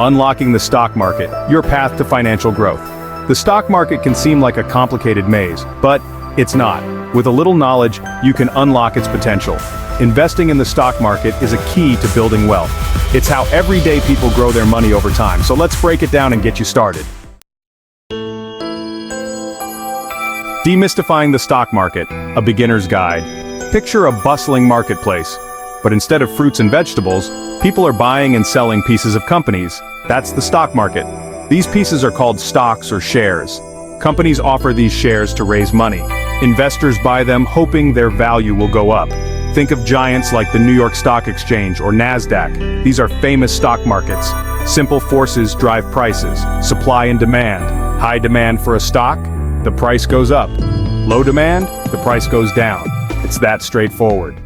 Unlocking the stock market, your path to financial growth. The stock market can seem like a complicated maze, but it's not. With a little knowledge, you can unlock its potential. Investing in the stock market is a key to building wealth. It's how everyday people grow their money over time, so let's break it down and get you started. Demystifying the stock market, a beginner's guide. Picture a bustling marketplace, but instead of fruits and vegetables, people are buying and selling pieces of companies. That's the stock market. These pieces are called stocks or shares. Companies offer these shares to raise money. Investors buy them hoping their value will go up. Think of giants like the New York Stock Exchange or NASDAQ. These are famous stock markets. Simple forces drive prices. Supply and demand. High demand for a stock, the price goes up. Low demand, the price goes down. It's that straightforward.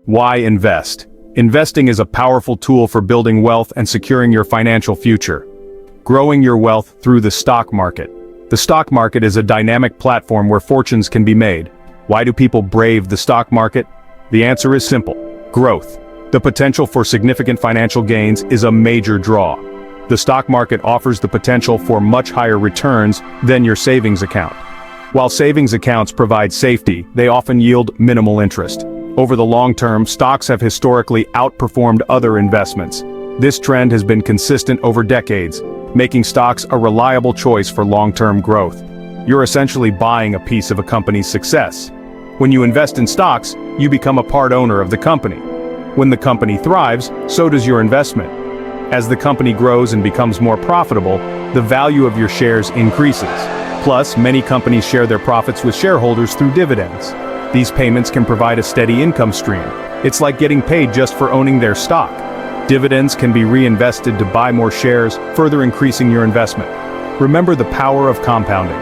Why invest? Investing is a powerful tool for building wealth and securing your financial future. Growing your wealth through the stock market. The stock market is a dynamic platform where fortunes can be made. Why do people brave the stock market? The answer is simple: growth. The potential for significant financial gains is a major draw. The stock market offers the potential for much higher returns than your savings account. While savings accounts provide safety, they often yield minimal interest. Over the long term, stocks have historically outperformed other investments. This trend has been consistent over decades, making stocks a reliable choice for long-term growth. You're essentially buying a piece of a company's success. When you invest in stocks, you become a part owner of the company. When the company thrives, so does your investment. As the company grows and becomes more profitable, the value of your shares increases. Plus, many companies share their profits with shareholders through dividends. These payments can provide a steady income stream. It's like getting paid just for owning their stock. Dividends can be reinvested to buy more shares, further increasing your investment. Remember the power of compounding.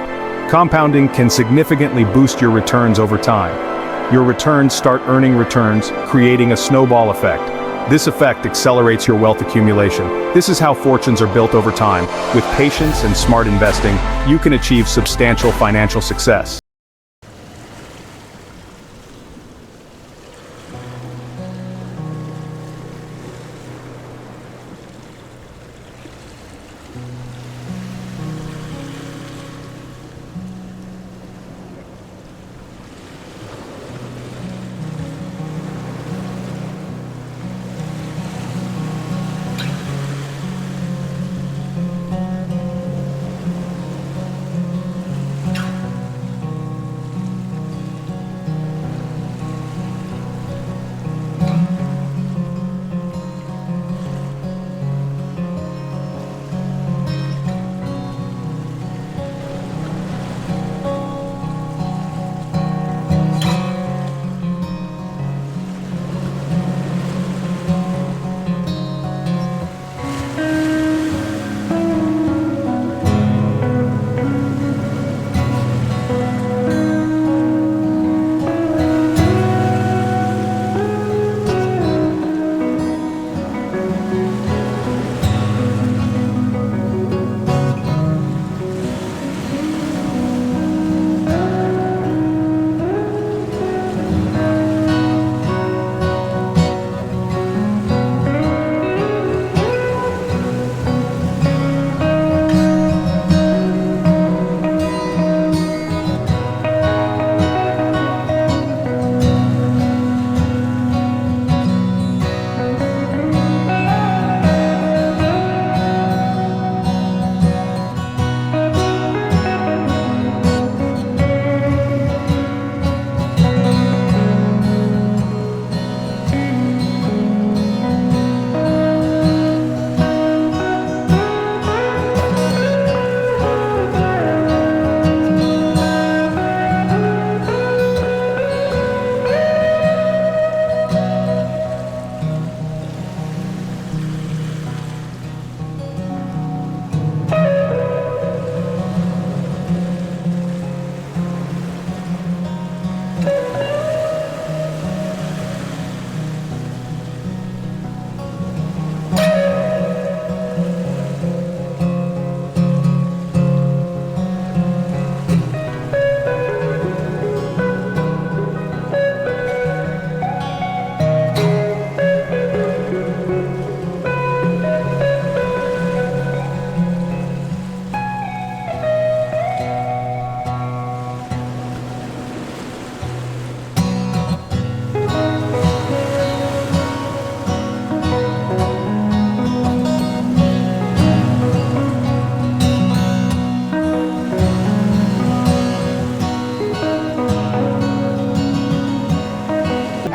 Compounding can significantly boost your returns over time. Your returns start earning returns, creating a snowball effect. This effect accelerates your wealth accumulation. This is how fortunes are built over time. With patience and smart investing, you can achieve substantial financial success.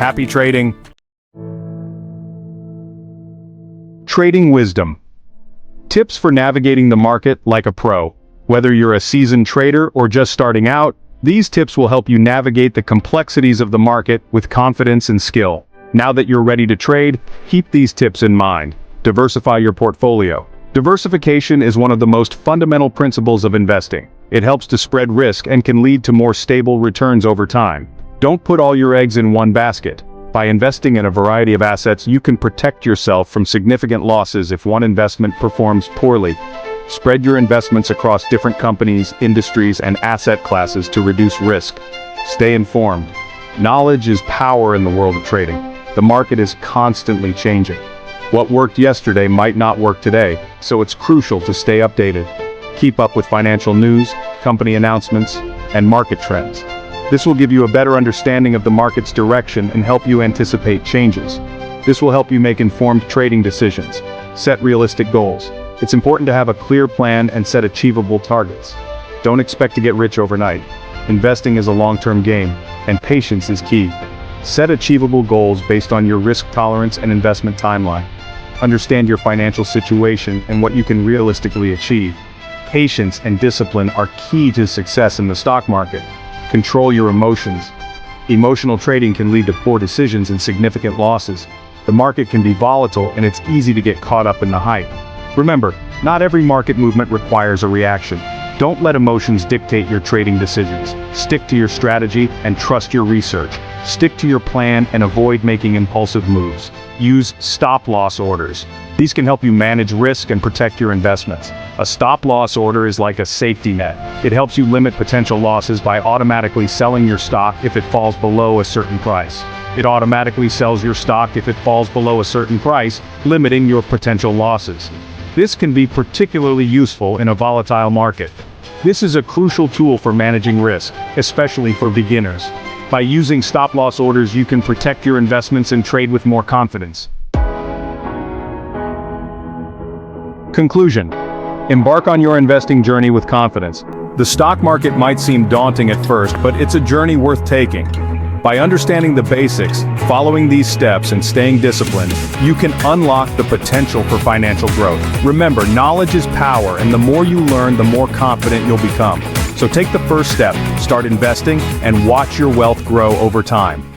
Happy trading! Trading wisdom. Tips for navigating the market like a pro. Whether you're a seasoned trader or just starting out, these tips will help you navigate the complexities of the market with confidence and skill. Now that you're ready to trade, keep these tips in mind. Diversify your portfolio. Diversification is one of the most fundamental principles of investing. It helps to spread risk and can lead to more stable returns over time. Don't put all your eggs in one basket. By investing in a variety of assets, you can protect yourself from significant losses if one investment performs poorly. Spread your investments across different companies, industries, and asset classes to reduce risk. Stay informed. Knowledge is power in the world of trading. The market is constantly changing. What worked yesterday might not work today, so it's crucial to stay updated. Keep up with financial news, company announcements, and market trends. This will give you a better understanding of the market's direction and help you anticipate changes. This will help you make informed trading decisions. Set realistic goals. It's important to have a clear plan and set achievable targets. Don't expect to get rich overnight. Investing is a long-term game, and patience is key. Set achievable goals based on your risk tolerance and investment timeline. Understand your financial situation and what you can realistically achieve. Patience and discipline are key to success in the stock market. Control your emotions. Emotional trading can lead to poor decisions and significant losses. The market can be volatile and it's easy to get caught up in the hype. Remember, not every market movement requires a reaction. Don't let emotions dictate your trading decisions. Stick to your strategy and trust your research. Stick to your plan and avoid making impulsive moves. Use stop-loss orders. These can help you manage risk and protect your investments. A stop-loss order is like a safety net. It helps you limit potential losses by automatically selling your stock if it falls below a certain price. It automatically sells your stock if it falls below a certain price, limiting your potential losses. This can be particularly useful in a volatile market. This is a crucial tool for managing risk, especially for beginners. By using stop-loss orders, you can protect your investments and trade with more confidence. Conclusion. Embark on your investing journey with confidence. The stock market might seem daunting at first, but it's a journey worth taking. By understanding the basics, following these steps, and staying disciplined, you can unlock the potential for financial growth. Remember, knowledge is power, and the more you learn, the more confident you'll become. So take the first step, start investing, and watch your wealth grow over time.